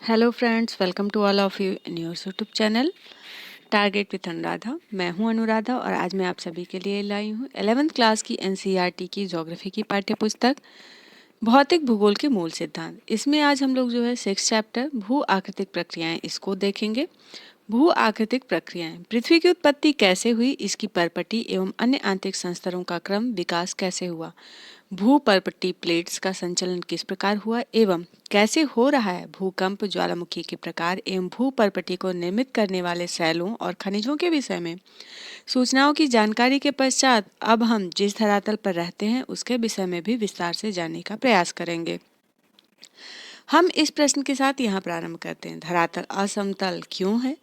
Hello friends, welcome to all of you in your YouTube channel target with Anuradha. मैं हूं अनुराधा और आज मैं आप सभी के लिए लाई हूं 11th क्लास की एनसीईआरटी की ज्योग्राफी की पाठ्य पुस्तक भौतिक भूगोल के मूल सिद्धांत। इसमें आज हम लोग जो है 6th चैप्टर भू आकृतिक प्रक्रियाएं इसको देखेंगे। भू आकृतिक प्रक्रियाएं, पृथ्वी की उत्पत्ति कैसे हुई, इसकी परपटी एवं अन्य आंतरिक संस्तरों का क्रम विकास कैसे हुआ, भू परपटी प्लेट्स का संचलन किस प्रकार हुआ एवं कैसे हो रहा है, भूकंप, ज्वालामुखी के प्रकार एवं भू परपटी को निर्मित करने वाले शैलों और खनिजों के विषय में सूचनाओं की जानकारी के पश्चात अब हम जिस धरातल पर रहते हैं उसके विषय में भी विस्तार से जानने का प्रयास करेंगे। हम इस प्रश्न के साथ यहाँ प्रारंभ करते हैं, धरातल असमतल क्यों है?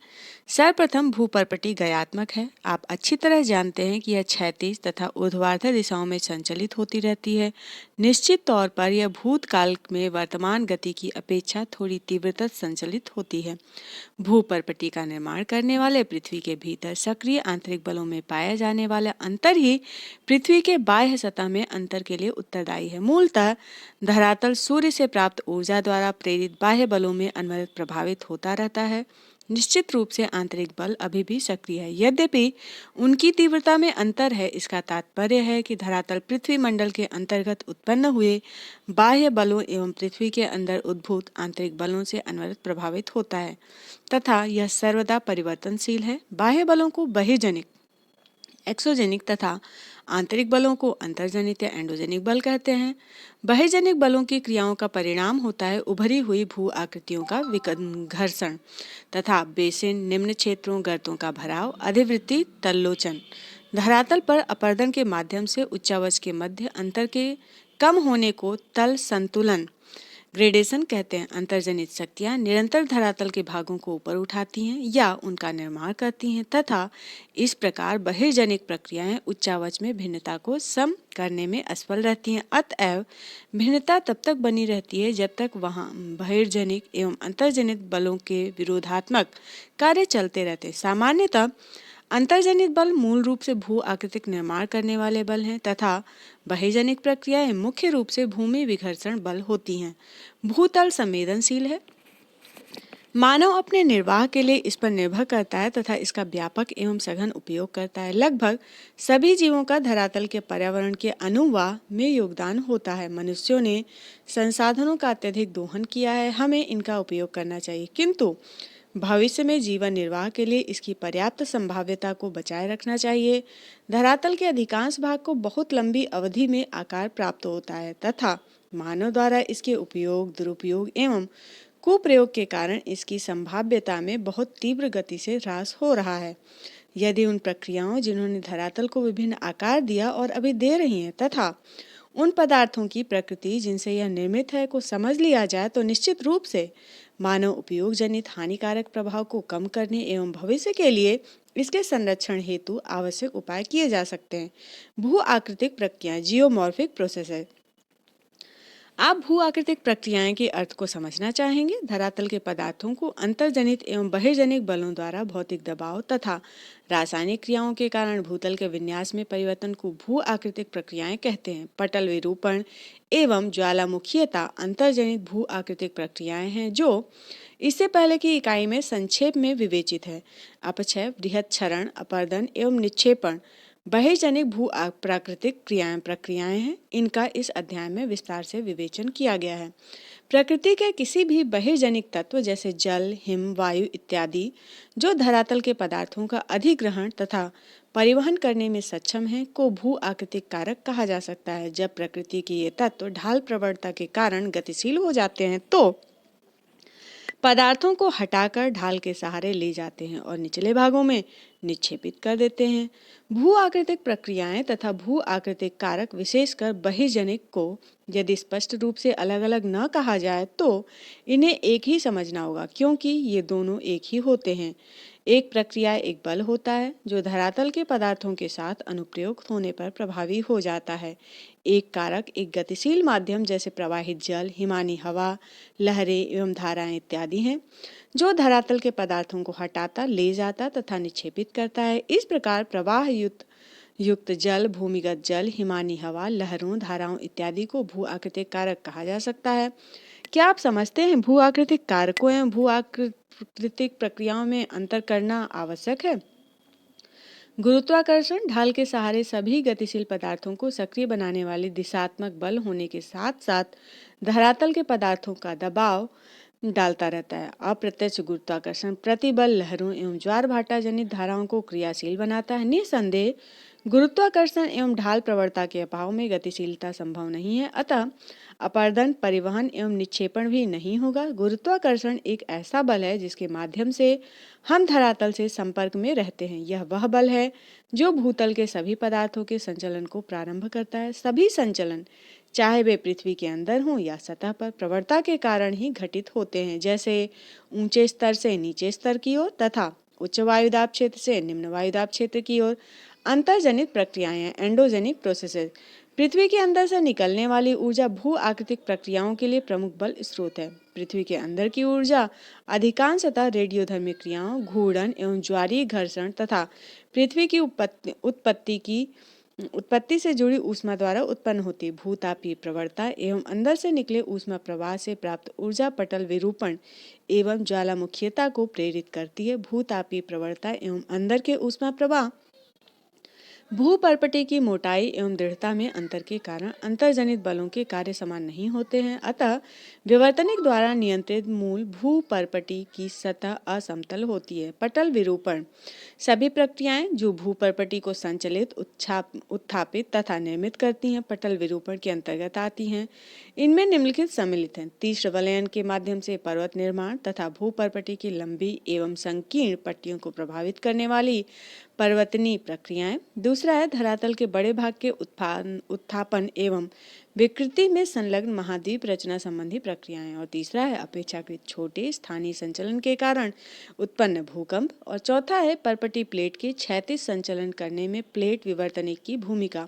सर्वप्रथम भूपर्पटी गयात्मक है। आप अच्छी तरह जानते हैं कि यह क्षैतिज तथा ऊर्ध्वाधर दिशाओं में संचलित होती रहती है। निश्चित तौर पर यह भूतकाल में वर्तमान गति की अपेक्षा थोड़ी तीव्रता संचलित होती है। भूपर्पटी का निर्माण करने वाले पृथ्वी के भीतर सक्रिय आंतरिक बलों में पाया जाने वाला अंतर ही पृथ्वी के बाह्य सतह में अंतर के लिए उत्तरदायी है। मूलतः धरातल सूर्य से प्राप्त ऊर्जा द्वारा प्रेरित बाह्य बलों में अनवरत प्रभावित होता रहता है। निश्चित रूप से आंतरिक बल अभी भी सक्रिय है, यद्यपि उनकी तीव्रता में अंतर है। इसका तात्पर्य है कि धरातल पृथ्वी मंडल के अंतर्गत उत्पन्न हुए बाह्य बलों एवं पृथ्वी के अंदर उद्भूत आंतरिक बलों से अनवरत प्रभावित होता है तथा यह सर्वदा परिवर्तनशील है। बाह्य बलों को बहिर्जनिक एक्सोजेनिक तथा आंतरिक बलों को अंतर्जनित या एंडोजेनिक बल कहते हैं। बहिर्जनिक बलों की क्रियाओं का परिणाम होता है उभरी हुई भू आकृतियों का घर्षण तथा बेसिन, निम्न क्षेत्रों, गर्तों का भराव, अधिवृत्ति, तल्लोचन। धरातल पर अपर्दन के माध्यम से उच्चावच के मध्य अंतर के कम होने को तल संतुलन ग्रेडेशन कहते हैं। अंतर्जनित शक्तियां निरंतर धरातल के भागों को ऊपर उठाती हैं या उनका निर्माण करती हैं तथा इस प्रकार बहिर्जनिक प्रक्रियाएं उच्चावच में भिन्नता को सम करने में असफल रहती हैं। अतएव भिन्नता तब तक बनी रहती है जब तक वहां बहिर्जनिक एवं अंतर्जनित बलों के विरोधात्मक कार्य चलते रहते। सामान्यतः अंतर्जनित बल मूल रूप से भू आकृतिक निर्माण करने वाले बल हैं तथा बहिर्जनिक प्रक्रियाएं मुख्य रूप से भूमि विघर्षण बल होती हैं। भूतल संवेदनशील है। मानव अपने निर्वाह के लिए इस पर निर्भर करता है तथा इसका व्यापक एवं सघन उपयोग करता है। लगभग सभी जीवों का धरातल के पर्यावरण के अनुवाह में योगदान होता है। मनुष्यों ने संसाधनों का अत्यधिक दोहन किया है, हमें इनका उपयोग करना चाहिए, किंतु भविष्य में जीवन निर्वाह के लिए इसकी पर्याप्त संभाव्यता को बचाए रखना चाहिए। धरातल के अधिकांश भाग को बहुत लंबी अवधि में आकार प्राप्त होता है तथा मानव द्वारा इसके उपयोग, दुरुपयोग एवं कुप्रयोग के कारण इसकी संभाव्यता में बहुत तीव्र गति से ह्रास हो रहा है। यदि उन प्रक्रियाओं जिन्होंने धरातल को विभिन्न आकार दिया और अभी दे रही हैं तथा उन पदार्थों की प्रकृति जिनसे यह निर्मित है को समझ लिया जाए तो निश्चित रूप से मानव उपयोग जनित हानिकारक प्रभाव को कम करने एवं भविष्य के लिए इसके संरक्षण हेतु आवश्यक उपाय किए जा सकते हैं। भू आकृतिक प्रक्रियाएं, जियोमॉर्फिक प्रोसेस। आप भू आकृतिक प्रक्रियाएं के अर्थ को समझना चाहेंगे। धरातल के पदार्थों को अंतर्जनित एवं बहिर्जनिक बलों द्वारा भौतिक दबाव तथा रासायनिक क्रियाओं के कारण भूतल के विन्यास में परिवर्तन को भू आकृतिक प्रक्रियाएं कहते हैं। पटल विरूपण एवं ज्वालामुखीयता अंतर्जनित भू आकृतिक प्रक्रियाएं हैं जो इससे पहले की इकाई में संक्षेप में विवेचित है। अपक्षय, बृहत क्षरण, अपर्दन एवं निक्षेपण बहिर्जनिक भू प्राकृतिक प्रक्रियाएं हैं। इनका इस अध्याय में विस्तार से विवेचन किया गया है। प्रकृति के किसी भी बहिर्जनिक तत्व जैसे जल, हिम, वायु इत्यादि जो धरातल के पदार्थों का अधिग्रहण तथा परिवहन करने में सक्षम है को भू आकृतिक कारक कहा जा सकता है। जब प्रकृति के ये तत्व ढाल प्रवणता के कारण गतिशील हो जाते हैं तो पदार्थों को हटाकर ढाल के सहारे ले जाते हैं और निचले भागों में निक्षेपित कर देते हैं। भू आकृतिक प्रक्रियाएं तथा भू आकृतिक कारक विशेषकर बहिर्जनिक को यदि स्पष्ट रूप से अलग अलग न कहा जाए तो इन्हें एक ही समझना होगा, क्योंकि ये दोनों एक ही होते हैं। एक प्रक्रिया एक बल होता है जो धरातल के पदार्थों के साथ अनुप्रयोग होने पर प्रभावी हो जाता है। एक कारक एक गतिशील माध्यम जैसे प्रवाहित जल, हिमानी हवा, लहरें एवं धाराएं इत्यादि हैं जो धरातल के पदार्थों को हटाता, ले जाता तथा निक्षेपित करता है। इस प्रकार प्रवाह युक्त जल, भूमिगत जल, हिमानी हवा, लहरों, धाराओं इत्यादि को भू आकृतिक कारक कहा जा सकता है। क्या आप समझते हैं भू आकृतिक कारकों एवं भू आकृतिक प्रक्रियाओं में अंतर करना आवश्यक है? गुरुत्वाकर्षण ढाल के सहारे सभी गतिशील पदार्थों को सक्रिय बनाने वाली दिशात्मक बल होने के साथ साथ धरातल के पदार्थों का दबाव डालता रहता है। अप्रत्यक्ष गुरुत्वाकर्षण प्रतिबल लहरों एवं ज्वार भाटा जनित धाराओं को क्रियाशील बनाता है। निस्संदेह गुरुत्वाकर्षण एवं ढाल प्रवणता के अभाव में गतिशीलता संभव नहीं है, अतः अपरदन, परिवहन एवं निक्षेपण भी नहीं होगा। गुरुत्वाकर्षण एक ऐसा बल है जिसके माध्यम से हम धरातल से संपर्क में रहते हैं। यह वह बल है जो भूतल के सभी पदार्थों के संचलन को प्रारंभ करता है। सभी संचलन, चाहे वे पृथ्वी के अंदर हों या सतह पर, प्रवणता के कारण ही घटित होते हैं, जैसे ऊंचे स्तर से नीचे स्तर की ओर तथा उच्च वायुदाब क्षेत्र से निम्न वायुदाब क्षेत्र की ओर। अंतर्जनित प्रक्रियाएं, एंडोजेनिक प्रोसेसेस। पृथ्वी के अंदर से निकलने वाली ऊर्जा भू आकृतिक प्रक्रियाओं के लिए प्रमुख बल स्रोत है। पृथ्वी के अंदर की ऊर्जा अधिकांशतः रेडियोधर्मी क्रियाओं, घूर्णन एवं ज्वारीय घर्षण तथा पृथ्वी की उत्पत्ति से जुड़ी ऊष्मा द्वारा उत्पन्न होती है। भूतापीय प्रवणता एवं अंदर से निकले ऊष्मा प्रवाह से प्राप्त ऊर्जा पटल विरूपण एवं ज्वालामुखीयता को प्रेरित करती है। भूतापीय प्रवणता एवं अंदर के ऊष्मा प्रवाह, भूपर्पटी की मोटाई एवं दृढ़ता में अंतर के कारण अंतर्जनित बलों के कार्य समान नहीं होते हैं, अतः विवर्तनिक द्वारा नियंत्रित मूल भूपर्पटी की सतह असमतल होती है। पटल विरूपण सभी प्रक्रियाएं जो भूपर्पटी को संचलित, उत्थापित तथा निर्मित करती हैं, पटल विरूपण के अंतर्गत आती हैं। इनमें निम्नलिखित सम्मिलित हैं: तीक्ष्ण वलयन के माध्यम से पर्वत निर्माण तथा भूपर्पटी की लंबी एवं संकीर्ण पट्टियों को प्रभावित करने वाली पर्वतनीय प्रक्रियाएं। दूसरा है धरातल के बड़े भाग के उत्थापन एवं विकृति में संलग्न महाद्वीप रचना संबंधी प्रक्रियाएं। और तीसरा है अपेक्षाकृत छोटे स्थानीय संचलन के कारण उत्पन्न भूकंप। और चौथा है पर्पटी प्लेट के क्षैतिज संचलन करने में प्लेट विवर्तनिक की भूमिका।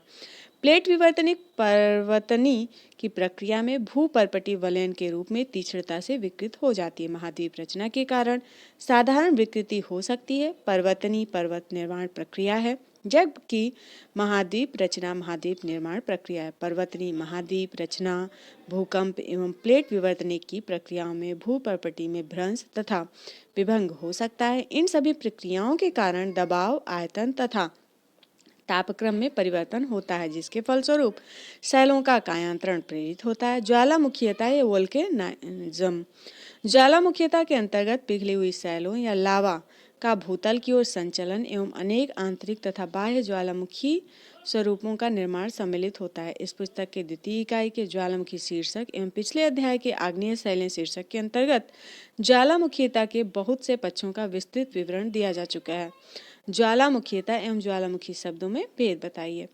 प्लेट विवर्तनिक पर्वतनी की प्रक्रिया में भूपर्पटी वलयन के रूप में तीक्ष्णता से विकृत हो जाती है। महाद्वीप रचना के कारण साधारण विकृति हो सकती है। पर्वतनी पर्वत निर्माण प्रक्रिया है, जबकि महाद्वीप रचना महाद्वीप निर्माण प्रक्रिया है। पर्वतनी महाद्वीप रचना भूकंप एवं प्लेट विवर्तनिक की प्रक्रियाओं में भूपर्पटी में भ्रंश तथा विभंग हो सकता है। इन सभी प्रक्रियाओं के कारण दबाव, आयतन तथा तापक्रम में परिवर्तन होता है, जिसके फलस्वरूप शैलों का कायांतरण प्रेरित होता है। ज्वालामुखीयता या वोल्केनिज्म। ज्वालामुखीयता के अंतर्गत पिघली हुई शैलों या लावा का भूतल की ओर संचलन एवं अनेक आंतरिक तथा बाह्य ज्वालामुखी स्वरूपों का निर्माण सम्मिलित होता है। इस पुस्तक के द्वितीय इकाई के ज्वालामुखी शीर्षक एवं पिछले अध्याय के आग्नेय शैलें शीर्षक के अंतर्गत ज्वालामुखीयता के बहुत से पक्षों का विस्तृत विवरण दिया जा चुका है। ज्वालामुखीयता एवं ज्वालामुखी शब्दों में भेद बताइए।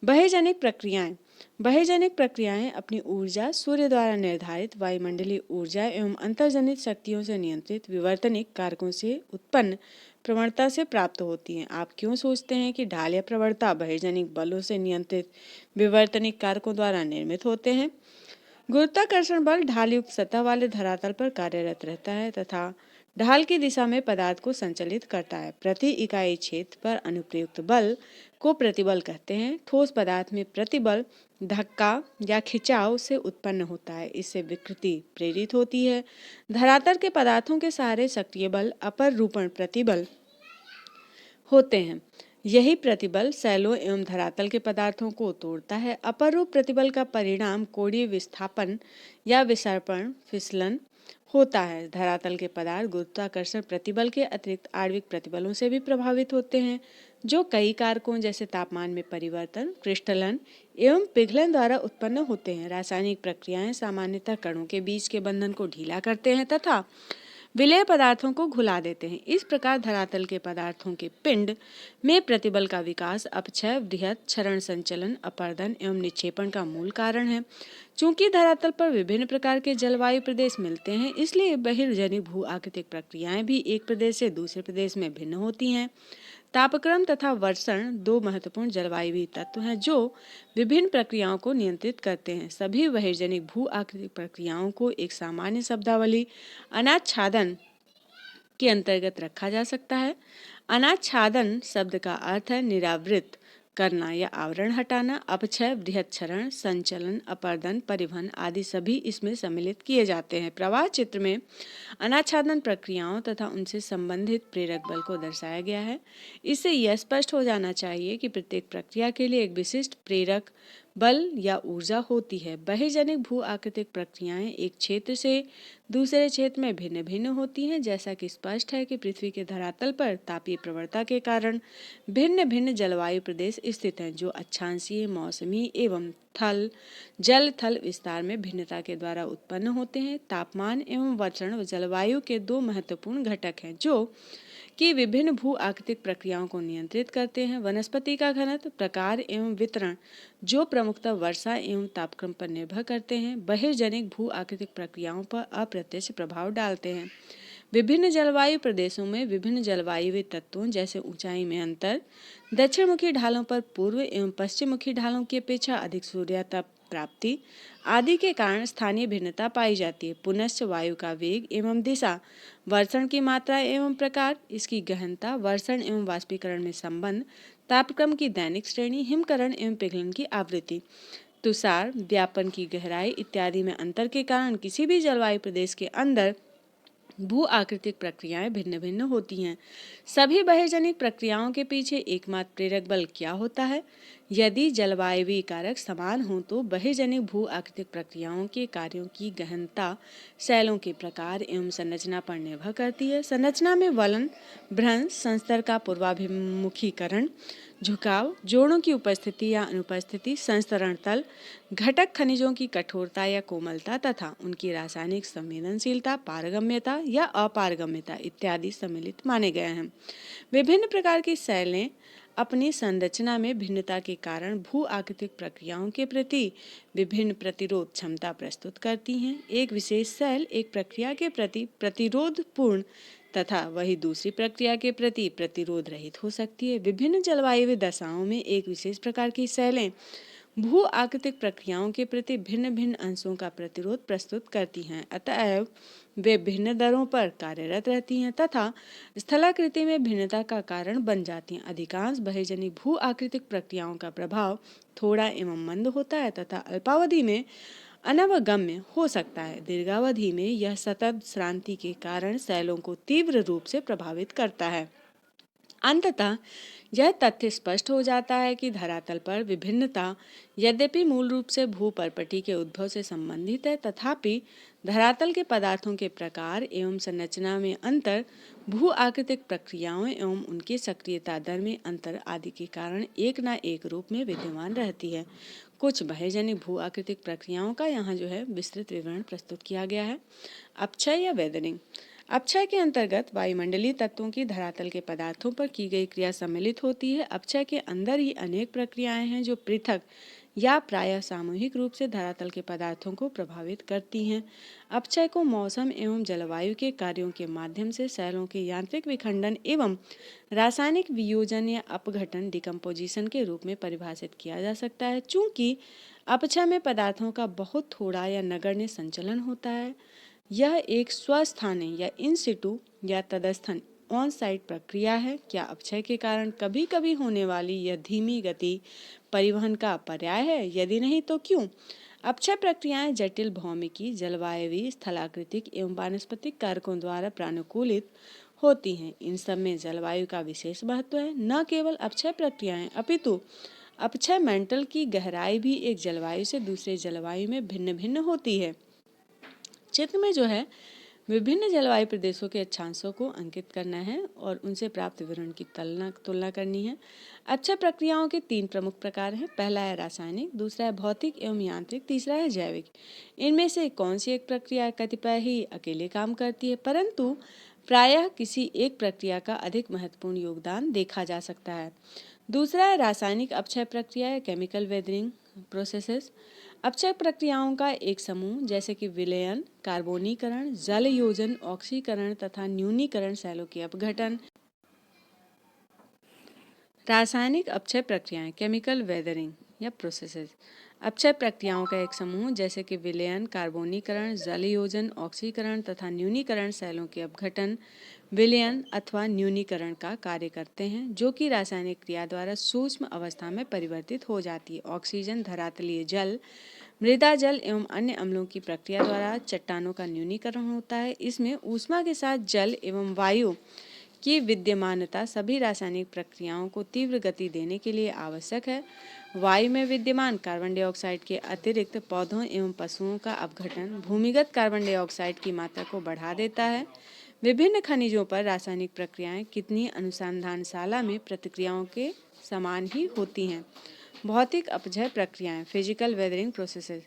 बहिर्जनिक प्रक्रियाएं। बहिर्जनिक प्रक्रियाएं अपनी ऊर्जा सूर्य द्वारा निर्धारित वायुमंडलीय ऊर्जा एवं अंतर्जनित शक्तियों से नियंत्रित विवर्तनिक कारकों से उत्पन्न प्रवणता से प्राप्त होती हैं। आप क्यों सोचते हैं कि ढाल या प्रवणता बहिर्जनिक बलों से नियंत्रित विवर्तनिक कारकों द्वारा निर्मित होते हैं? गुरुत्वाकर्षण बल ढाल युक्त सतह वाले धरातल पर कार्यरत रहता है तथा ढाल की दिशा में पदार्थ को संचालित करता है। प्रति इकाई क्षेत्र पर अनुप्रयुक्त बल को प्रतिबल कहते हैं। ठोस पदार्थ में प्रतिबल धक्का या खिंचाव से उत्पन्न होता है, इससे विकृति प्रेरित होती है। धरातल के पदार्थों के सहारे सक्रिय बल अपरूपण प्रतिबल होते हैं। यही प्रतिबल शैलों एवं धरातल के पदार्थों को तोड़ता है। अपरूप प्रतिबल का परिणाम कोणीय विस्थापन या विसर्पण, फिसलन होता है। धरातल के पदार्थ गुरुत्वाकर्षण प्रतिबल के अतिरिक्त आणविक प्रतिबलों से भी प्रभावित होते हैं, जो कई कारकों जैसे तापमान में परिवर्तन, क्रिस्टलन एवं पिघलन द्वारा उत्पन्न होते हैं। रासायनिक प्रक्रियाएं सामान्यतः कणों के बीच के बंधन को ढीला करते हैं तथा विलेय पदार्थों को घुला देते हैं। इस प्रकार धरातल के पदार्थों के पिंड में प्रतिबल का विकास अपक्षय, बृहत क्षरण संचलन, अपरदन एवं निक्षेपण का मूल कारण है। चूंकि धरातल पर विभिन्न प्रकार के जलवायु प्रदेश मिलते हैं, इसलिए बहिर्जनिक भू आकृतिक प्रक्रियाएं भी एक प्रदेश से दूसरे प्रदेश में भिन्न होती हैं। तापक्रम तथा वर्षण दो महत्वपूर्ण जलवायु तत्व हैं जो विभिन्न प्रक्रियाओं को नियंत्रित करते हैं। सभी बहिर्जनिक भू आकृतिक प्रक्रियाओं को एक सामान्य शब्दावली अनाच्छादन के अंतर्गत रखा जा सकता है। अनाच्छादन शब्द का अर्थ है निरावृत, करना या आवरण हटाना, अपक्षय, बृहत्क्षरण, संचलन, अपर्दन, परिवहन आदि सभी इसमें सम्मिलित किए जाते हैं। प्रवाह चित्र में अनाच्छादन प्रक्रियाओं तथा उनसे संबंधित प्रेरक बल को दर्शाया गया है। इससे यह स्पष्ट हो जाना चाहिए कि प्रत्येक प्रक्रिया के लिए एक विशिष्ट प्रेरक बल या ऊर्जा होती है। बहिर्जनिक भू आकृतिक प्रक्रियाएं एक क्षेत्र से दूसरे क्षेत्र में भिन्न भिन्न होती हैं। जैसा कि स्पष्ट है कि पृथ्वी के धरातल पर तापीय प्रवणता के कारण भिन्न भिन्न जलवायु प्रदेश स्थित हैं, जो अक्षांशीय, मौसमी एवं जल थल विस्तार में भिन्नता के द्वारा उत्पन्न होते हैं। तापमान एवं वर्षण जलवायु के दो महत्वपूर्ण घटक हैं, जो कि विभिन्न भू आकृतिक प्रक्रियाओं को नियंत्रित करते हैं। वनस्पति का घनत्व, प्रकार एवं वितरण, जो प्रमुखतः वर्षा एवं तापक्रम पर निर्भर करते हैं, बहिर्जनिक भू आकृतिक प्रक्रियाओं पर अप्रत्यक्ष प्रभाव डालते हैं। विभिन्न जलवायु प्रदेशों में विभिन्न जलवायु तत्वों जैसे ऊंचाई में अंतर, दक्षिणमुखी ढालों पर पूर्व एवं पश्चिममुखी ढालों की अपेक्षा अधिक सूर्यताप प्राप्ति आदि के कारण स्थानीय भिन्नता पाई जाती है। पुनश्च वायु का वेग एवं दिशा, वर्षण की मात्रा एवं प्रकार, इसकी गहनता, वर्षण एवं वाष्पीकरण में संबंध, तापक्रम की दैनिक श्रेणी, हिमकरण एवं पिघलन की आवृत्ति, तुषार व्यापन की गहराई इत्यादि में अंतर के कारण किसी भी जलवायु प्रदेश के अंदर भू आकृतिक प्रक्रियाएं भिन्न भिन्न होती हैं। सभी बहिर्जनिक प्रक्रियाओं के पीछे एकमात्र प्रेरक बल क्या होता है? यदि जलवायवीय कारक समान हों तो बहिर्जनिक भू आकृतिक प्रक्रियाओं के कार्यों की गहनता शैलों के प्रकार एवं संरचना पर निर्भर करती है। संरचना में वलन, भ्रंश, संस्तर का पूर्वाभिमुखीकरण, झुकाव, जोड़ों की उपस्थिति या अनुपस्थिति, संस्तरण तल, घटक खनिजों की कठोरता या कोमलता तथा उनकी रासायनिक संवेदनशीलता, पारगम्यता या अपारगम्यता इत्यादि सम्मिलित माने गए हैं। विभिन्न प्रकार की शैलें अपनी संरचना में भिन्नता के कारण भू आकृतिक प्रक्रियाओं के प्रति विभिन्न प्रतिरोध क्षमता प्रस्तुत करती हैं। एक विशेष शैल एक प्रक्रिया के प्रति प्रतिरोधपूर्ण तथा वही दूसरी प्रक्रिया के प्रति प्रतिरोध रहित हो सकती है। विभिन्न जलवायु दशाओं में एक विशेष प्रकार की शैलें भू आकृतिक प्रक्रियाओं के प्रति भिन्न भिन्न अंशों का प्रतिरोध प्रस्तुत करती हैं, अतएव वे भिन्न दरों पर कार्यरत रहती हैं तथा स्थलाकृति में भिन्नता का कारण बन जाती हैं। अधिकांश बहिर्जनिक भू आकृतिक प्रक्रियाओं का प्रभाव थोड़ा एवं मंद होता है तथा अल्पावधि में अनवगम्य हो सकता है। दीर्घावधि में यह सतत श्रांति के कारण शैलों को तीव्र रूप से प्रभावित करता है। अंततः यह तथ्य स्पष्ट हो जाता है कि धरातल पर विभिन्नता यद्यपि मूल रूप से भूपर्पटी के उद्भव से संबंधित है, तथापि धरातल के पदार्थों के प्रकार एवं संरचना में अंतर, भू आकृतिक प्रक्रियाओं एवं उनकी सक्रियता दर में अंतर आदि के कारण एक न एक रूप में विद्यमान रहती है। कुछ बहिर्जनिक भू आकृतिक प्रक्रियाओं का यहाँ जो है विस्तृत विवरण प्रस्तुत किया गया है। अपक्षय या वेदरिंग। अपक्षय के अंतर्गत वायुमंडलीय तत्वों की धरातल के पदार्थों पर की गई क्रिया सम्मिलित होती है। अपक्षय के अंदर ही अनेक प्रक्रियाएं हैं जो पृथक या प्रायः सामूहिक रूप से धरातल के पदार्थों को प्रभावित करती हैं। अपक्षय को मौसम एवं जलवायु के कार्यों के माध्यम से शैलों के यांत्रिक विखंडन एवं रासायनिक वियोजन या अपघटन डिकम्पोजिशन के रूप में परिभाषित किया जा सकता है। चूंकि अपक्षय में पदार्थों का बहुत थोड़ा या नगण्य संचलन होता है, यह एक स्वस्थानीय या इन सिटू या तदस्थन ऑन साइट प्रक्रिया है। क्या अपक्षय के कारण कभी कभी होने वाली यह धीमी गति परिवहन का पर्याय है? यदि नहीं तो क्यों? अपक्षय प्रक्रियाएं जटिल भौमिकी, जलवायवीय, स्थलाकृतिक एवं वानस्पतिक कारकों द्वारा प्रानुकूलित होती हैं। इन सब में जलवायु का विशेष महत्व है। न केवल अपक्षय प्रक्रियाएं अपितु अपक्षय मंडल की गहराई भी एक जलवायु से दूसरे जलवायु में भिन्न भिन्न होती है। चित्र में जो है विभिन्न जलवायु प्रदेशों के अक्षांशों को अंकित करना है और उनसे प्राप्त विवरण की तुलना करनी है। अपक्षय प्रक्रियाओं के 3 प्रमुख प्रकार हैं। पहला है रासायनिक, दूसरा है भौतिक एवं यांत्रिक, तीसरा है जैविक। इनमें से कौन सी एक प्रक्रिया कतिपय ही अकेले काम करती है, परंतु प्रायः किसी एक प्रक्रिया का अधिक महत्वपूर्ण योगदान देखा जा सकता है। दूसरा है रासायनिक अपक्षय प्रक्रिया या केमिकल वेदरिंग प्रोसेसेस। अपक्षय प्रक्रियाओं का एक समूह जैसे कि विलयन, कार्बोनीकरण, जल योजन, ऑक्सीकरण तथा न्यूनीकरण, शैलों के अपघटन। रासायनिक अपक्षय प्रक्रियाएं केमिकल वेदरिंग या प्रोसेसेस। अपक्षय प्रक्रियाओं का एक समूह जैसे कि विलयन, कार्बोनीकरण, जलयोजन, ऑक्सीकरण तथा न्यूनीकरण सेलों के अपघटन, विलयन अथवा न्यूनीकरण का कार्य करते हैं, जो कि रासायनिक क्रिया द्वारा सूक्ष्म अवस्था में परिवर्तित हो जाती है। ऑक्सीजन, धरातलीय जल, मृदा जल एवं अन्य अम्लों की प्रक्रिया द्वारा चट्टानों का न्यूनीकरण होता है। इसमें ऊष्मा के साथ जल एवं वायु की विद्यमानता सभी रासायनिक प्रक्रियाओं को तीव्र गति देने के लिए आवश्यक है। वायु में विद्यमान कार्बन डाइऑक्साइड के अतिरिक्त पौधों एवं पशुओं का अपघटन भूमिगत कार्बन डाइऑक्साइड की मात्रा को बढ़ा देता है। विभिन्न खनिजों पर रासायनिक प्रक्रियाएं कितनी अनुसंधानशाला में प्रतिक्रियाओं के समान ही होती हैं। भौतिक अपक्षय प्रक्रियाएं, फिजिकल वेदरिंग प्रोसेसेस।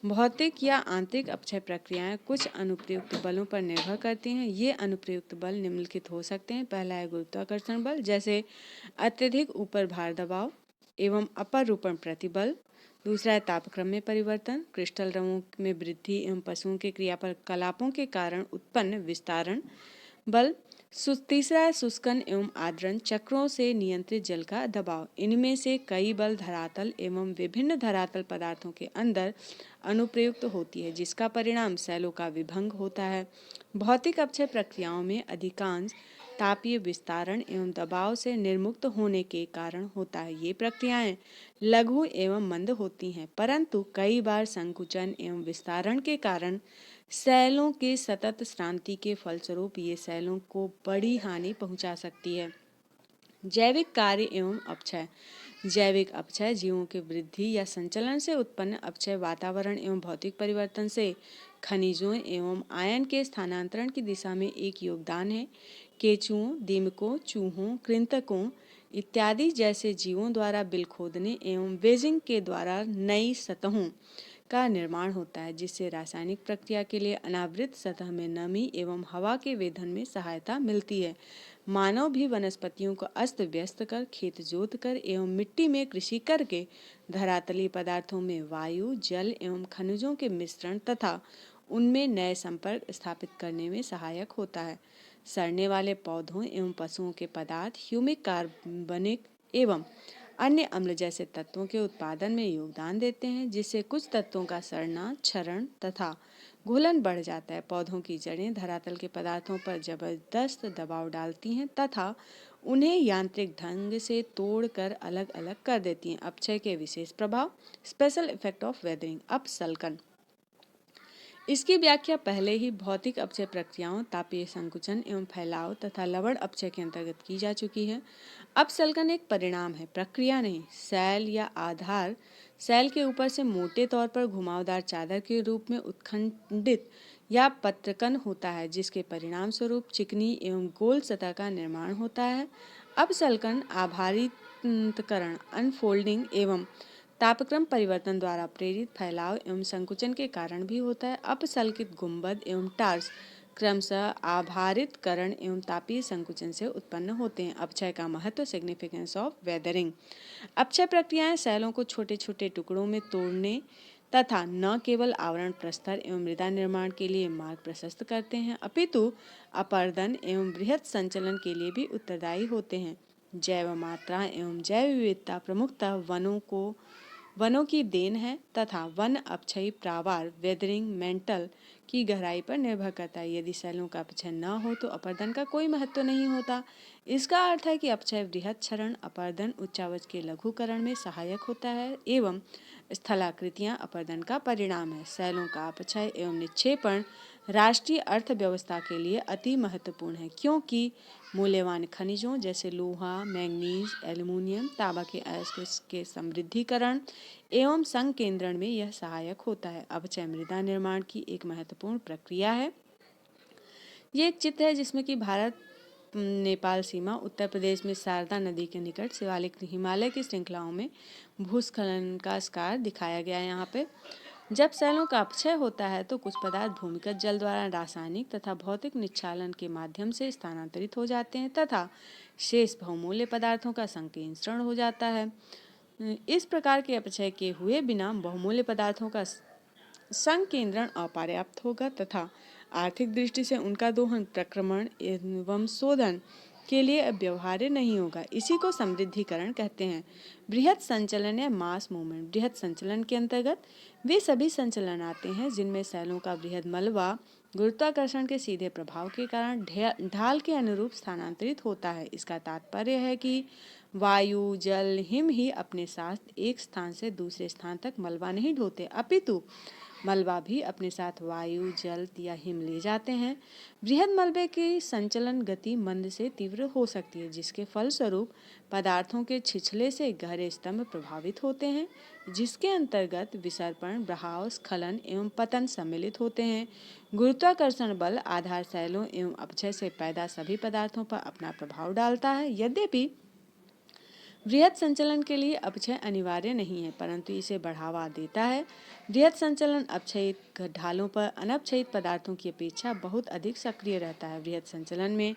भौतिक या आंतरिक अपक्षय प्रक्रियाएं कुछ अनुप्रयुक्त बलों पर निर्भर करती हैं। ये अनुप्रयुक्त बल निम्नलिखित हो सकते हैं। पहला है गुरुत्वाकर्षण बल, जैसे अत्यधिक ऊपर भार दबाव एवं अपरूपण प्रतिबल। दूसरा है तापक्रम में परिवर्तन, क्रिस्टल रंगों में वृद्धि एवं पशुओं के क्रियाकलापों के कारण उत्पन्न विस्तारण बल। तीसरा है शुष्कन एवं आर्द्रन चक्रों से नियंत्रित जल का दबाव। इनमें से कई बल धरातल एवं विभिन्न धरातल पदार्थों के अंदर अनुप्रयुक्त होती है, जिसका परिणाम सेलों का विभंग होता है। भौतिक अपक्षय प्रक्रियाओं में अधिकांश तापीय विस्तारण एवं दबाव से निर्मुक्त होने के कारण होता है। ये प्रक्रियाएं लघु एवं मंद होती हैं, परंतु कई बार संकुचन एवं विस्तारण के कारण सेलों के सतत श्रांति के फलस्वरूप ये सेलों को बड़ी हानि पहुंचा सकती है। जैविक कार्य एवं अपक्षय। जैविक अपक्षय जीवों के वृद्धि या संचलन से उत्पन्न अपक्षय वातावरण एवं भौतिक परिवर्तन से खनिजों एवं आयन के स्थानांतरण की दिशा में एक योगदान है। केंचुओं, दीमकों, चूहों, कृंतकों इत्यादि जैसे जीवों द्वारा बिल खोदने एवं वेजिंग के द्वारा नई सतहों का निर्माण होता है, जिससे रासायनिक प्रक्रिया के लिए अनावृत सतह में नमी एवं हवा के वेधन में सहायता मिलती है। मानव भी वनस्पतियों को अस्त व्यस्त कर, खेत जोत कर एवं मिट्टी में कृषि करके धरातलीय पदार्थों में वायु, जल एवं खनिजों के मिश्रण तथा उनमें नए संपर्क स्थापित करने में सहायक होता है। सड़ने वाले पौधों एवं पशुओं के पदार्थ ह्यूमिक, कार्बनिक एवं अन्य अम्ल जैसे तत्वों के उत्पादन में योगदान देते हैं, जिससे कुछ तत्वों का सड़ना, क्षरण तथा घुलन बढ़ जाता है। पौधों की जड़ें धरातल के पदार्थों पर जबरदस्त दबाव डालती हैं तथा उन्हें यांत्रिक ढंग से तोड़कर अलग अलग कर देती हैं। अपक्षय के विशेष प्रभाव, स्पेशल इफेक्ट ऑफ वेदरिंग, अपसल्कन। इसकी व्याख्या पहले ही भौतिक अपक्षय प्रक्रियाओं, तापीय संकुचन एवं फैलाव तथा लवण अपक्षय के अंतर्गत की जा चुकी है। अपसल्कन एक परिणाम है, प्रक्रिया नहीं। सेल या आधार सेल के ऊपर से मोटे तौर पर घुमावदार चादर के रूप में उत्खंडित या पत्रकन होता है, जिसके परिणाम स्वरूप चिकनी एवं गोल सतह का निर्माण होता है। अपसल्कन आभारितकरण, अनफोल्डिंग एवं तापक्रम परिवर्तन द्वारा प्रेरित फैलाव एवं संकुचन के कारण भी होता है। अपसल्कित गुंबद एवं टार्स क्रमशः आभारितकरण एवं तापीय संकुचन से उत्पन्न होते हैं। अपक्षय का महत्व, सिग्निफिकेंस ऑफ वेदरिंग। अपक्षय प्रक्रियाएं सेलों को छोटे छोटे टुकड़ों में तोड़ने तथा न केवल आवरण प्रस्तर एवं मृदा निर्माण के लिए मार्ग प्रशस्त करते हैं, अपितु अपर्दन एवं बृहत संचलन के लिए भी उत्तरदायी होते हैं। जैव मात्रा एवं जैव विविधता प्रमुखतः वनों की देन है तथा वन अपक्षयी प्रावार वेदरिंग मेंटल की गहराई पर निर्भर करता है। यदि सेलों का अपक्षय न हो तो अपर्दन का कोई महत्व नहीं होता। इसका अर्थ है कि अपक्षय बृहत क्षरण, अपर्दन उच्चावच के लघुकरण में सहायक होता है एवं स्थलाकृतियां अपर्दन का परिणाम है। सेलों का अपक्षय एवं निक्षेपण राष्ट्रीय अर्थव्यवस्था के लिए अति महत्वपूर्ण है, क्योंकि मूल्यवान खनिजों जैसे लोहा, मैंगनीज, एल्युमिनियम, तांबा के अयस्क के समृद्धिकरण एवं संकेंद्रण में यह सहायक होता है। अपक्षय मृदा निर्माण की एक महत्वपूर्ण प्रक्रिया है। ये एक चित्र है जिसमें कि भारत नेपाल सीमा, उत्तर प्रदेश में शारदा नदी के निकट शिवालिक हिमालय की श्रृंखलाओं में भूस्खलन का स्कार दिखाया गया है। यहाँ पे जब सेलों का अपक्षय होता है तो कुछ पदार्थ भूमिगत जल द्वारा रासायनिक तथा भौतिक निक्षालन के माध्यम से स्थानांतरित हो जाते हैं तथा शेष बहुमूल्य पदार्थों का संकेंद्रण हो जाता है। इस प्रकार के अपक्षय के हुए बिना बहुमूल्य पदार्थों का संकेंद्रण अपर्याप्त होगा तथा आर्थिक दृष्टि से उनका दोहन, प्रक्रमण एवं शोधन के लिए अब व्यवहार्य नहीं होगा। इसी को समृद्धिकरण कहते हैं। बृहत संचलन या मास मूवमेंट। बृहत संचलन के अंतर्गत वे सभी संचलन आते हैं जिनमें सेलों का बृहद मलबा गुरुत्वाकर्षण के सीधे प्रभाव के कारण ढाल के अनुरूप स्थानांतरित होता है। इसका तात्पर्य है कि वायु, जल, हिम ही अपने साथ एक स्थान से दूसरे स्थान तक मलबा नहीं ढोते, अपितु मलबा भी अपने साथ वायु, जल या हिम ले जाते हैं। बृहद मलबे की संचलन गति मंद से तीव्र हो सकती है, जिसके फलस्वरूप पदार्थों के छिछले से गहरे स्तंभ प्रभावित होते हैं, जिसके अंतर्गत विसर्पण, बहाव, स्खलन एवं पतन सम्मिलित होते हैं। गुरुत्वाकर्षण बल आधार शैलों एवं अपक्षय से पैदा सभी पदार्थों पर अपना प्रभाव डालता है। यद्यपि बृहद संचलन के लिए अपक्षय अनिवार्य नहीं है, परंतु इसे बढ़ावा देता है। बृहद संचलन अपक्षयित ढालों पर अनपक्षयित पदार्थों की अपेक्षा बहुत अधिक सक्रिय रहता है। बृहद संचलन में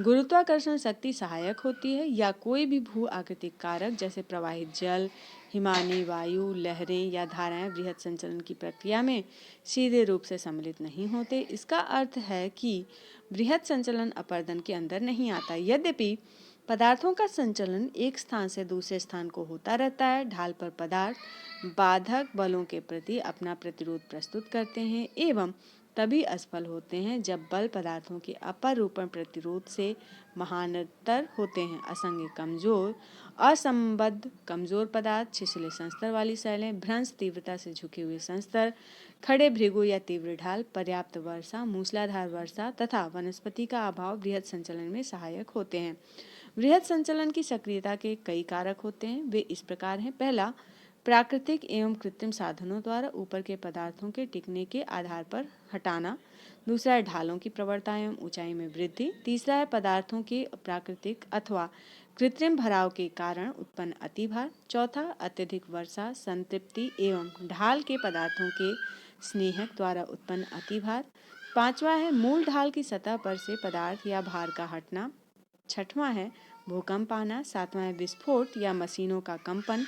गुरुत्वाकर्षण शक्ति सहायक होती है या कोई भी भू आकृतिक कारक जैसे प्रवाहित जल, हिमानी वायु, लहरें या धाराएं बृहद संचलन की प्रक्रिया में सीधे रूप से सम्मिलित नहीं होते। इसका अर्थ है कि बृहद संचलन अपर्दन के अंदर नहीं आता। यद्यपि पदार्थों का संचलन एक स्थान से दूसरे स्थान को होता रहता है। ढाल पर पदार्थ बाधक बलों के प्रति अपना प्रतिरोध प्रस्तुत करते हैं एवं तभी असफल होते हैं जब बल पदार्थों के अपरूपण प्रतिरोध से महानतर होते हैं। असंग कमजोर, असंबद्ध कमजोर पदार्थ, छिछले संस्तर वाली शैलें, भ्रंश तीव्रता से झुके हुए संस्तर, खड़े भृगु या तीव्र ढाल, पर्याप्त वर्षा, मूसलाधार वर्षा तथा वनस्पति का अभाव बृहद संचलन में सहायक होते हैं। बृहद संचलन की सक्रियता के कई कारक होते हैं। वे इस प्रकार हैं। पहला, प्राकृतिक एवं कृत्रिम साधनों द्वारा ऊपर के पदार्थों के टिकने के आधार पर हटाना। दूसरा है ढालों की प्रवणता एवं ऊंचाई में वृद्धि। तीसरा है पदार्थों के प्राकृतिक अथवा कृत्रिम भराव के कारण उत्पन्न अतिभार। चौथा, अत्यधिक वर्षा, संतृप्ति एवं ढाल के पदार्थों के स्नेहक द्वारा उत्पन्न अतिभार। पांचवा है मूल ढाल की सतह पर से पदार्थ या भार का हटना। छठवां है भूकंप आना। सातवां है विस्फोट या मशीनों का कंपन।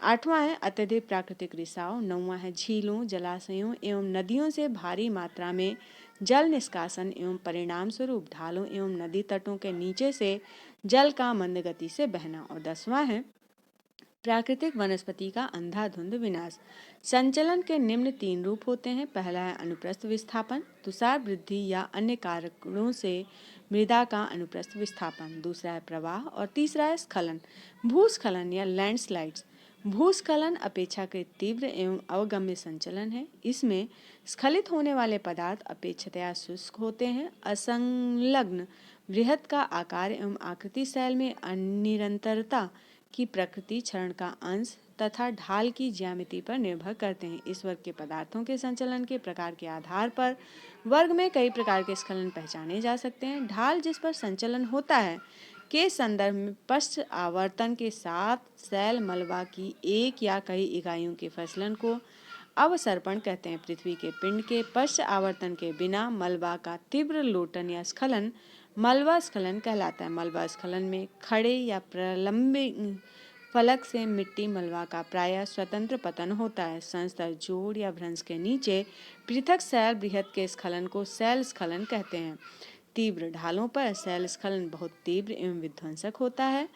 आठवां है अत्यधिक प्राकृतिक रिसाव। नौवां है झीलों, जलाशयों एवं नदियों से भारी मात्रा में जल निष्कासन एवं परिणाम स्वरूप ढालों एवं नदी तटों के नीचे से जल का मंद गति से बहना। और 10वां है प्राकृतिक वनस्पति का अंधाधुंध विनाश। संचलन के निम्न 3 रूप होते हैं। पहला है अनुप्रस्थ विस्थापन, तुषार वृद्धि या अन्य कारणों से मृदा का अनुप्रस्थ विस्थापन। दूसरा है प्रवाह और तीसरा है स्खलन, भूस्खलन या लैंडस्लाइड्स। भूस्खलन अपेक्षाकृत तीव्र एवं अवगम्य संचलन है। इसमें स्खलित होने वाले पदार्थ अपेक्षाकृत शुष्क होते हैं। असंलग्न बृहद का आकार एवं आकृति शैल में अनिरंतरता की प्रकृति, क्षरण का अंश तथा ढाल की ज्यामिति पर निर्भर करते हैं। इस वर्ग के पदार्थों के संचलन के प्रकार के आधार पर वर्ग में कई प्रकार के स्खलन पहचाने जा सकते हैं। ढाल जिस पर संचलन होता है के संदर्भ में पश्च आवर्तन के साथ शैल मलबा की एक या कई इकाइयों के फसलन को अवसर्पण कहते हैं। पृथ्वी के पिंड के पश्च आवर्तन के बिना मलबा का तीव्र लोटन या स्खलन मलबा स्खलन कहलाता है। मलबा स्खलन में खड़े या प्रलंबित फलक से मिट्टी मलबा का प्रायः स्वतंत्र पतन होता है। संस्तर जोड़ या भ्रंश के नीचे पृथक शैल बृहद के स्खलन को शैल स्खलन कहते हैं। तीव्र ढालों पर शैल स्खलन बहुत तीव्र एवं विध्वंसक होता है।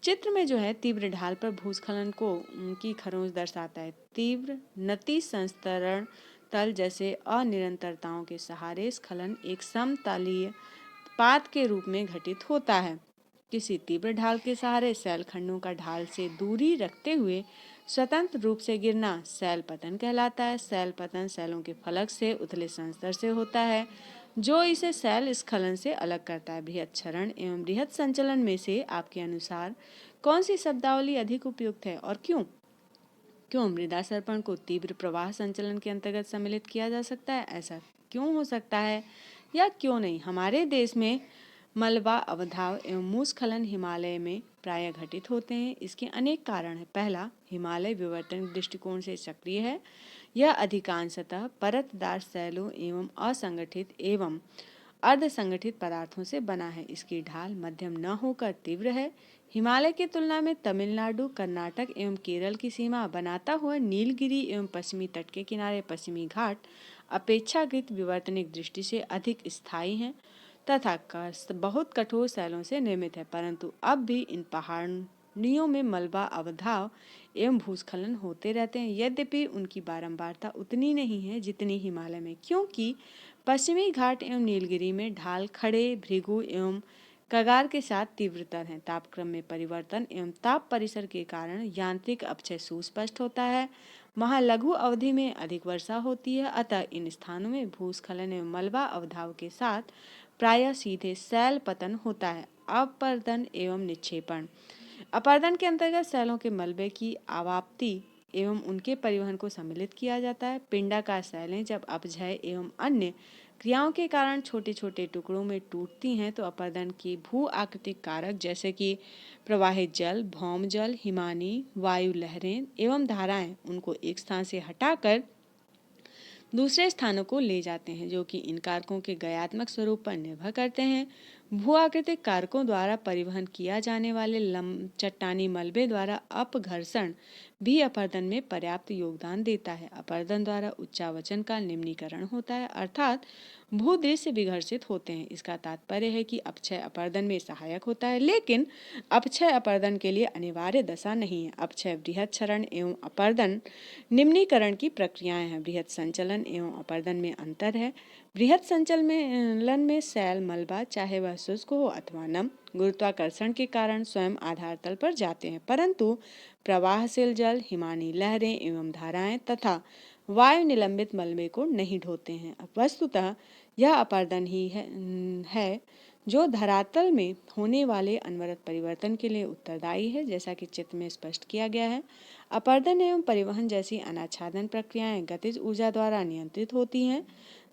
चित्र में जो है तीव्र ढाल पर भूस्खलन को की खरोंच दर्शाता है। तीव्र नति संस्तरण तल जैसे अनिरंतरताओं के सहारे स्खलन एक समतलीय पात के रूप में घटित होता है। किसी तीव्र ढाल के सहारे शैल खंडों का ढाल से दूरी रखते हुए स्वतंत्र रूप से गिरना शैल पतन कहलाता है। शैल पतन शैलों के फलक से उथले संस्तर से होता है, जो इसे शैल स्खलन से अलग करता है। बृहद क्षरण एवं बृहद संचलन में से आपके अनुसार कौन सी शब्दावली अधिक उपयुक्त है और क्यों? क्यों मृदा सर्पण को तीव्र प्रवाह संचलन के अंतर्गत सम्मिलित किया जा सकता है? ऐसा क्यों हो सकता है या क्यों नहीं? हमारे देश में मलबा अवधाव एवं मूस्खलन हिमालय में प्रायः घटित होते हैं। इसके अनेक कारण हैं। पहला, हिमालय विवर्तन दृष्टिकोण से सक्रिय है। यह अधिकांशतः परतदार शैलों एवं असंगठित एवं अर्धसंगठित पदार्थों से बना है। इसकी ढाल मध्यम न होकर तीव्र है। हिमालय की तुलना में तमिलनाडु, कर्नाटक एवं केरल की सीमा बनाता हुआ नीलगिरी एवं पश्चिमी तट के किनारे पश्चिमी घाट अपेक्षाकृत विवर्तनिक दृष्टि से अधिक स्थायी हैं। तथा बहुत कठोर सैलों से निर्मित है, परंतु अब भी इन पहाड़ियों में मलबा अवधाव एवं भूस्खलन होते रहते हैं। यद्यपि उनकी बारंबारता उतनी नहीं है जितनी हिमालय में, क्योंकि पश्चिमी घाट एवं नीलगिरी में ढाल खड़े, भृगु एवं कगार के साथ तीव्रतर हैं। तापक्रम में परिवर्तन एवं ताप परिसर के कारण यांत्रिक अपक्षय सुस्पष्ट होता है। वहाँ लघु अवधि में अधिक वर्षा होती है, अतः इन स्थानों में भूस्खलन एवं मलबा अवधाव के साथ प्रायः सीधे सैल पतन होता है। अपर्दन एवं निक्षेपण। अपर्दन के अंतर्गत सैलों के मलबे की आवाप्ति एवं उनके परिवहन को सम्मिलित किया जाता है। पिंडाकार सैलें जब अपक्षय एवं अन्य क्रियाओं के कारण छोटे छोटे टुकड़ों में टूटती हैं तो अपर्दन की भू आकृतिक कारक जैसे कि प्रवाहित जल, भौम जल, हिमानी, वायु लहरें एवं धाराएं उनको एक स्थान से हटाकर दूसरे स्थानों को ले जाते हैं, जो कि इन कारकों के गयात्मक स्वरूप पर निर्भर करते हैं। भू आकृतिक कारकों द्वारा परिवहन किया जाने वाले चट्टानी मलबे द्वारा अपघर्षण भी अपर्दन में पर्याप्त योगदान देता है। अपर्दन द्वारा उच्चावचन का निम्नीकरण होता है, अर्थात भूदृश्य विघर्षित होते हैं। इसका तात्पर्य है कि अपक्षय अपर्दन में सहायक होता है, लेकिन अपक्षय अपर्दन के लिए अनिवार्य दशा नहीं है। अपक्षय, बृहत क्षरण एवं अपर्दन निम्नीकरण की प्रक्रियाएं हैं। बृहत संचलन एवं अपर्दन में अंतर है। बृहत संचलन में सैल मलबा, चाहे वह शुष्क हो अथवा नम, गुरुत्वाकर्षण के कारण स्वयं आधार तल पर जाते हैं, परंतु प्रवाहशील जल, हिमानी लहरें एवं धाराएं तथा वायु निलंबित मलबे को नहीं ढोते हैं। वस्तुतः यह अपर्दन ही है जो धरातल में होने वाले अनवरत परिवर्तन के लिए उत्तरदायी है, जैसा कि चित्र में स्पष्ट किया गया है। अपर्दन एवं परिवहन जैसी अनाच्छादन प्रक्रियाएं गतिज ऊर्जा द्वारा नियंत्रित होती हैं।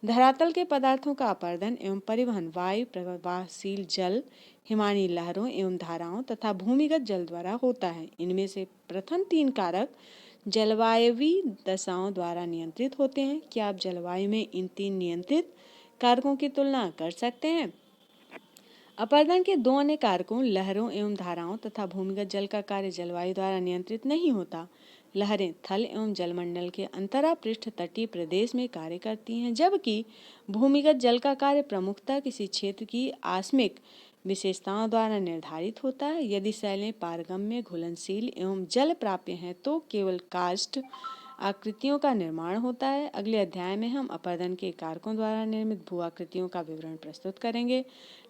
धरातल के पदार्थों का अपर्दन एवं परिवहन वायु, प्रवाहशील जल, हिमानी लहरों एवं धाराओं तथा भूमिगत जल द्वारा होता है। इनमें से प्रथम तीन कारक जलवायवी दशाओं द्वारा नियंत्रित होते हैं। क्या आप जलवायु में इन तीन नियंत्रित कारकों की तुलना कर सकते हैं? अपर्दन के दो अन्य कारकों लहरों एवं धाराओं तथा भूमिगत जल का कार्य जलवायु द्वारा नियंत्रित नहीं होता। लहरें थल एवं जलमंडल के अंतरा पृष्ठ तटीय प्रदेश में कार्य करती हैं, जबकि भूमिगत जल का कार्य प्रमुखतः किसी क्षेत्र की आस्मिक विशेषताओं द्वारा निर्धारित होता है। यदि सैलें पारगम्य, घुलनशील एवं जल प्राप्य हैं तो केवल काष्ठ आकृतियों का निर्माण होता है। अगले अध्याय में हम अपर्दन के कारकों द्वारा निर्मित भू आकृतियों का विवरण प्रस्तुत करेंगे।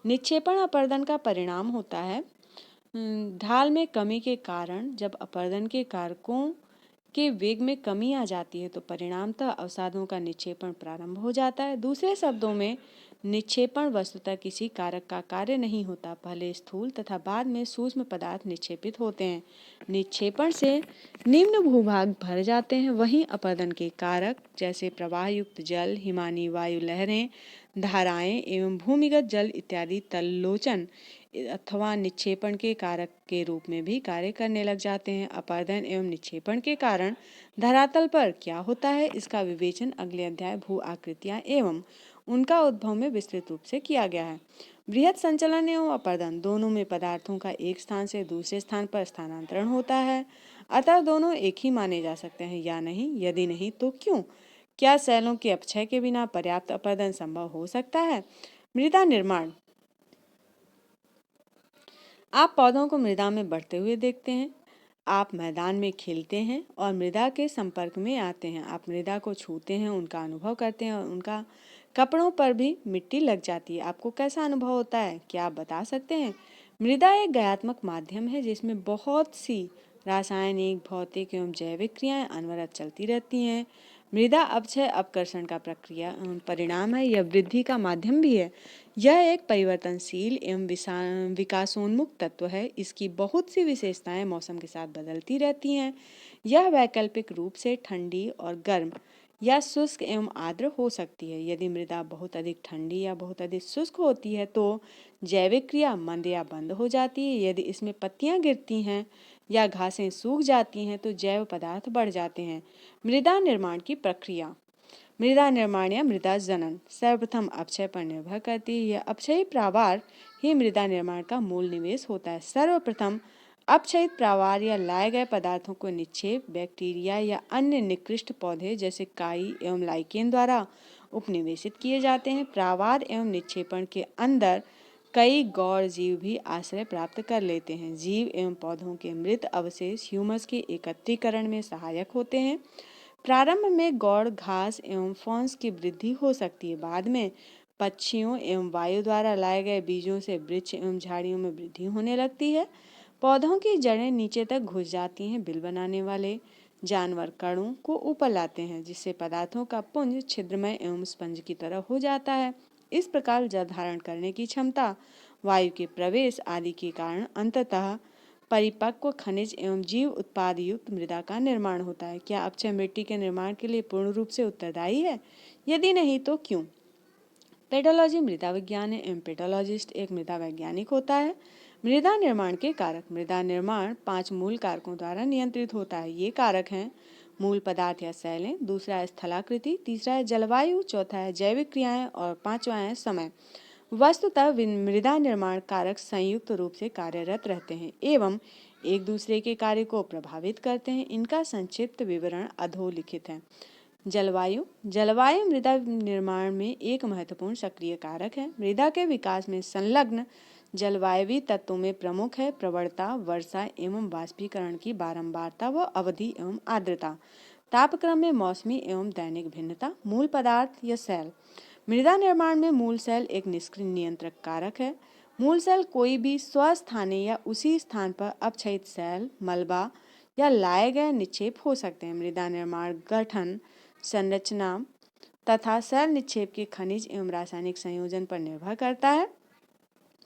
निक्षेपण अपर्दन का परिणाम होता है। ढाल में कमी के कारण जब अपर्दन के कारकों के वेग में कमी आ जाती है तो परिणामतः अवसादों का निक्षेपण प्रारंभ हो जाता है। दूसरे शब्दों में निक्षेपण वस्तुतः किसी कारक का कार्य नहीं होता, पहले स्थूल तथा बाद में सूक्ष्म पदार्थ निक्षेपित होते हैं। निक्षेपण से निम्न भूभाग भर जाते हैं, वहीं अपर्दन के कारक जैसे प्रवाह युक्त जल, हिमानी वायु लहरें, धाराएं एवं भूमिगत जल इत्यादि तल्लोचन अथवा निक्षेपण के कारक के रूप में भी कार्य करने लग जाते हैं। अपर्दन एवं निक्षेपण के कारण धरातल पर क्या होता है, इसका विवेचन अगले अध्याय भू आकृतियां एवं उनका उद्भव में विस्तृत रूप से किया गया है। बृहत संचलन एवं अपर्दन दोनों में पदार्थों का एक स्थान से दूसरे स्थान पर स्थानांतरण होता है, अतः दोनों एक ही माने जा सकते हैं या नहीं? यदि नहीं तो क्यों? क्या सैलों के अपक्षय के बिना पर्याप्त अपर्दन संभव हो सकता है? मृदा निर्माण। आप पौधों को मृदा में बढ़ते हुए देखते हैं। आप मैदान में खेलते हैं और मृदा के संपर्क में आते हैं। आप मृदा को छूते हैं, उनका अनुभव करते हैं और उनका कपड़ों पर भी मिट्टी लग जाती है। आपको कैसा अनुभव होता है, क्या आप बता सकते हैं? मृदा एक गयात्मक माध्यम है जिसमें बहुत सी रासायनिक, भौतिक एवं जैविक क्रियाएं अनवरत चलती रहती हैं। मृदा अपक्षय अपकर्षण का प्रक्रिया परिणाम है। यह वृद्धि का माध्यम भी है। यह एक परिवर्तनशील एवं विकासोन्मुख तत्व है। इसकी बहुत सी विशेषताएं मौसम के साथ बदलती रहती हैं। यह वैकल्पिक रूप से ठंडी और गर्म या शुष्क एवं आर्द्र हो सकती है। यदि मृदा बहुत अधिक ठंडी या बहुत अधिक शुष्क होती है तो जैविक क्रिया मंद या बंद हो जाती है। यदि इसमें पत्तियां गिरती हैं या घासें सूख जाती हैं तो जैव पदार्थ बढ़ जाते हैं। मृदा निर्माण की प्रक्रिया। मृदा निर्माण या मृदा जनन सर्वप्रथम अपक्षय पर निर्भर करती है। यह अपक्षयी प्रावार ही मृदा निर्माण का मूल निवेश होता है। सर्वप्रथम अपक्षयित प्रावार या लाए गए पदार्थों को निक्षेप, बैक्टीरिया या अन्य निकृष्ट पौधे जैसे काई एवं लाइकेन द्वारा उपनिवेशित किए जाते हैं। प्रावाद एवं निक्षेपण के अंदर कई गौर जीव भी आश्रय प्राप्त कर लेते हैं। जीव एवं पौधों के मृत अवशेष ह्यूमस के एकत्रीकरण में सहायक होते हैं। प्रारंभ में गौड़ घास एवं फॉन्स की वृद्धि हो सकती है। बाद में पक्षियों एवं वायु द्वारा लाए गए बीजों से वृक्ष एवं झाड़ियों में वृद्धि होने लगती है। पौधों की जड़ें नीचे तक घुस जाती हैं। बिल बनाने वाले जानवर कणों को ऊपर लाते हैं, जिससे पदार्थों का पुंज छिद्रमय एवं स्पंज की तरह हो जाता है। इस प्रकार जल धारण करने की क्षमता, वायु के प्रवेश आदि के कारण अंततः परिपक्व खनिज एवं जीव उत्पाद युक्त मृदा का निर्माण होता है। क्या अपक्षय मिट्टी के निर्माण के लिए पूर्ण रूप से उत्तरदायी है? यदि नहीं तो क्यों? पेडोलॉजी मृदा विज्ञान है एवं पेडोलॉजिस्ट एक मृदा वैज्ञानिक होता है। मृदा निर्माण के कारक। मृदा निर्माण 5 मूल कारकों द्वारा नियंत्रित होता है। ये कारक हैं मूल पदार्थ या सैलें, दूसरा है स्थलाकृति, तीसरा है जलवायु, चौथा है जैविक क्रियाएं और पांचवा है समय। वस्तुतः मृदा निर्माण कारक संयुक्त रूप से कार्यरत रहते हैं एवं एक दूसरे के कार्य को प्रभावित करते हैं। इनका संक्षिप्त विवरण अधोलिखित है। जलवायु। जलवायु मृदा निर्माण में एक महत्वपूर्ण सक्रिय कारक है। मृदा के विकास में संलग्न जलवायवी तत्वों में प्रमुख है प्रवणता, वर्षा एवं वाष्पीकरण की बारंबारता व अवधि एवं आर्द्रता, तापक्रम में मौसमी एवं दैनिक भिन्नता। मूल पदार्थ या सेल। मृदा निर्माण में मूल सेल एक निष्क्रिय नियंत्रक कारक है। मूल सेल कोई भी स्वस्थानीय या उसी स्थान पर अपक्षयित सेल, मलबा या लाए गए निक्षेप हो सकते हैं। मृदा निर्माण गठन, संरचना तथा सेल निक्षेप के खनिज एवं रासायनिक संयोजन पर निर्भर करता है।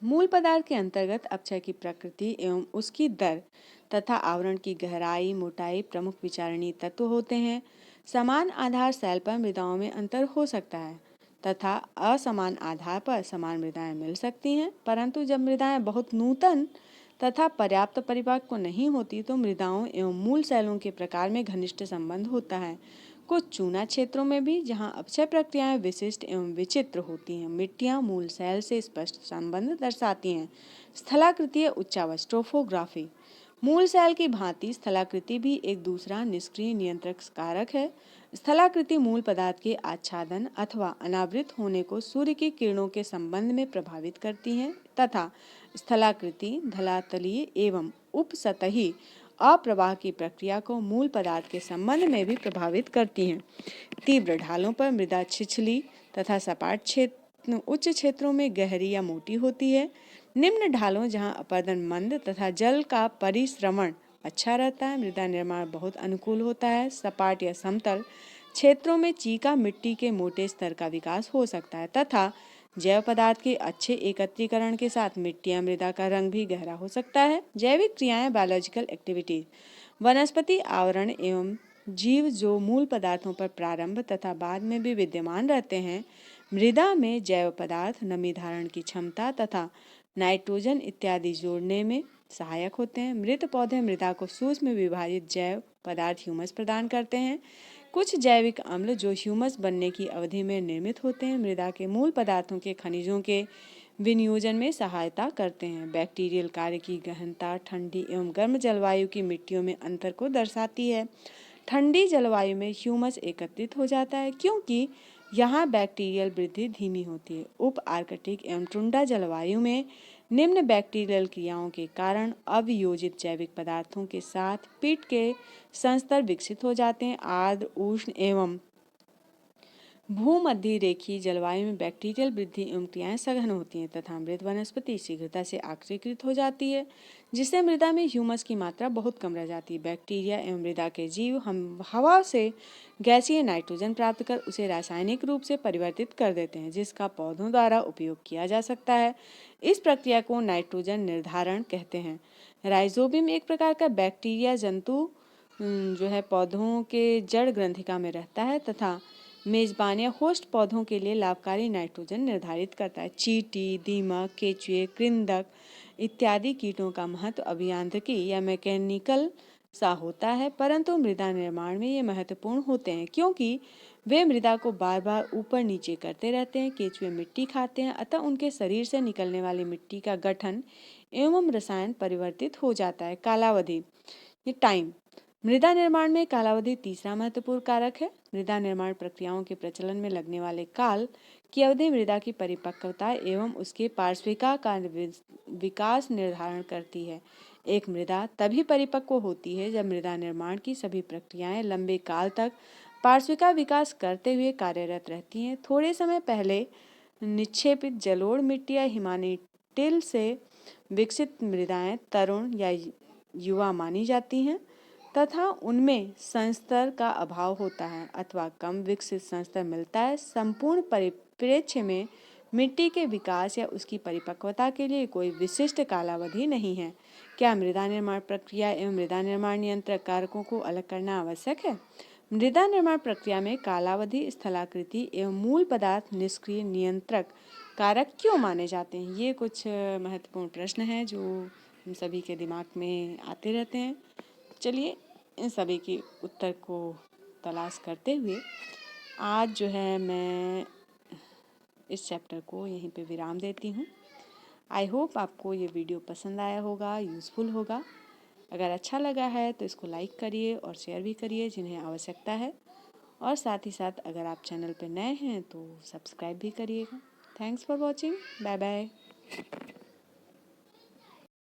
मूल पदार्थ के अंतर्गत अपक्षय की प्रकृति एवं उसकी दर तथा आवरण की गहराई, मोटाई प्रमुख विचारणीय तत्व होते हैं। समान आधार सेल पर मृदाओं में अंतर हो सकता है तथा असमान आधार पर समान मृदाएं मिल सकती हैं, परंतु जब मृदाएं बहुत नूतन तथा पर्याप्त परिपक्व नहीं होती तो मृदाओं एवं मूल सेलों के प्रकार में घनिष्ठ संबंध होता है। कुछ चूना क्षेत्रों में भी जहां अपक्षय प्रक्रियाएं विशिष्ट एवं विचित्र होती हैं, मिट्टियां मूल सेल से स्पष्ट संबंध दर्शाती हैं। स्थलाकृतीय उच्चावच ट्रोफोग्राफी। मूल सेल की भांति स्थलाकृति भी एक दूसरा निष्क्रिय नियंत्रक कारक है। स्थलाकृति मूल पदार्थ के आच्छादन अथवा अनावृत होने को सूर्य की किरणों के संबंध में प्रभावित करती हैं तथा स्थलाकृति धरातलीय एवं उपसतही अप्रवाह की प्रक्रिया को मूल पदार्थ के संबंध में भी प्रभावित करती हैं। तीव्र ढालों पर मृदा छिछली तथा सपाट क्षेत्र उच्च क्षेत्रों में गहरी या मोटी होती है। निम्न ढालों जहां अपरदन मंद तथा जल का परिश्रमण अच्छा रहता है, मृदा निर्माण बहुत अनुकूल होता है। सपाट या समतल क्षेत्रों में चीका मिट्टी के मोटे स्तर का विकास हो सकता है तथा जैव पदार्थ के अच्छे एकत्रीकरण के साथ मिट्टी या मृदा का रंग भी गहरा हो सकता है। जैविक क्रियाएं बायोलॉजिकल एक्टिविटीज। वनस्पति आवरण एवं जीव जो मूल पदार्थों पर प्रारंभ तथा बाद में भी विद्यमान रहते हैं। मृदा में जैव पदार्थ, नमी धारण की क्षमता तथा नाइट्रोजन इत्यादि जोड़ने में सहायक होते हैं। मृत पौधे मृदा को सूक्ष्म विभाजित जैव पदार्थ ह्यूमस प्रदान करते हैं। कुछ जैविक अम्ल जो ह्यूमस बनने की अवधि में निर्मित होते हैं, मृदा के मूल पदार्थों के खनिजों के विनियोजन में सहायता करते हैं। बैक्टीरियल कार्य की गहनता ठंडी एवं गर्म जलवायु की मिट्टियों में अंतर को दर्शाती है। ठंडी जलवायु में ह्यूमस एकत्रित हो जाता है क्योंकि यहाँ बैक्टीरियल वृद्धि धीमी होती है। उप आर्कटिक एवं टुंड्रा जलवायु में निम्न बैक्टीरियल क्रियाओं के कारण अवियोजित जैविक पदार्थों के साथ पीट के संस्तर विकसित हो जाते हैं। आर्द्र, उष्ण एवं भूमध्य रेखीय जलवायु में बैक्टीरियल वृद्धि एवं क्रियाएं सघन होती हैं तथा मृत वनस्पति शीघ्रता से आक्सीकृत हो जाती है, जिससे मृदा में ह्यूमस की मात्रा बहुत कम रह जाती है। बैक्टीरिया एवं मृदा के जीव हम हवा से गैसीय नाइट्रोजन प्राप्त कर उसे रासायनिक रूप से परिवर्तित कर देते हैं, जिसका पौधों द्वारा उपयोग किया जा सकता है। इस प्रक्रिया को नाइट्रोजन निर्धारण कहते हैं। राइजोबियम एक प्रकार का बैक्टीरिया जंतु जो है पौधों के जड़ ग्रंथिका में रहता है तथा मेजबान या होस्ट पौधों के लिए लाभकारी नाइट्रोजन निर्धारित करता है। चींटी, दीमक, केंचुए, कृंतक इत्यादि कीटों का महत्व अभियांत्रिकी या मैकेनिकल सा होता है, परंतु मृदा निर्माण में ये महत्वपूर्ण होते हैं क्योंकि वे मृदा को बार बार ऊपर नीचे करते रहते हैं। केंचुए मिट्टी खाते हैं, अतः उनके शरीर से निकलने वाली मिट्टी का गठन एवं रसायन परिवर्तित हो जाता है। कालावधि, ये टाइम। मृदा निर्माण में कालावधि तीसरा महत्वपूर्ण कारक है। मृदा निर्माण प्रक्रियाओं के प्रचलन में लगने वाले काल की अवधि मृदा की परिपक्वता एवं उसके पार्श्विका का विकास निर्धारण करती है। एक मृदा तभी परिपक्व होती है जब मृदा निर्माण की सभी प्रक्रियाएं लंबे काल तक पार्श्विका विकास करते हुए कार्यरत रहती हैं। थोड़े समय पहले निक्षेपित जलोढ़ मिट्टी या हिमानी टिल से विकसित मृदाएं तरुण या युवा मानी जाती हैं तथा उनमें संस्तर का अभाव होता है अथवा कम विकसित संस्तर मिलता है। संपूर्ण परिप्रेक्ष्य में मिट्टी के विकास या उसकी परिपक्वता के लिए कोई विशिष्ट कालावधि नहीं है। क्या मृदा निर्माण प्रक्रिया एवं मृदा निर्माण नियंत्रक कारकों को अलग करना आवश्यक है? मृदा निर्माण प्रक्रिया में कालावधि, स्थलाकृति एवं मूल पदार्थ निष्क्रिय नियंत्रक कारक क्यों माने जाते हैं? ये कुछ महत्वपूर्ण प्रश्न हैं जो हम सभी के दिमाग में आते रहते हैं। चलिए इन सभी के उत्तर को तलाश करते हुए आज जो है मैं इस चैप्टर को यहीं पे विराम देती हूँ। आई होप आपको ये वीडियो पसंद आया होगा, यूज़फुल होगा। अगर अच्छा लगा है तो इसको लाइक करिए और शेयर भी करिए जिन्हें आवश्यकता है, और साथ ही साथ अगर आप चैनल पर नए हैं तो सब्सक्राइब भी करिएगा। Thanks for watching. Bye bye.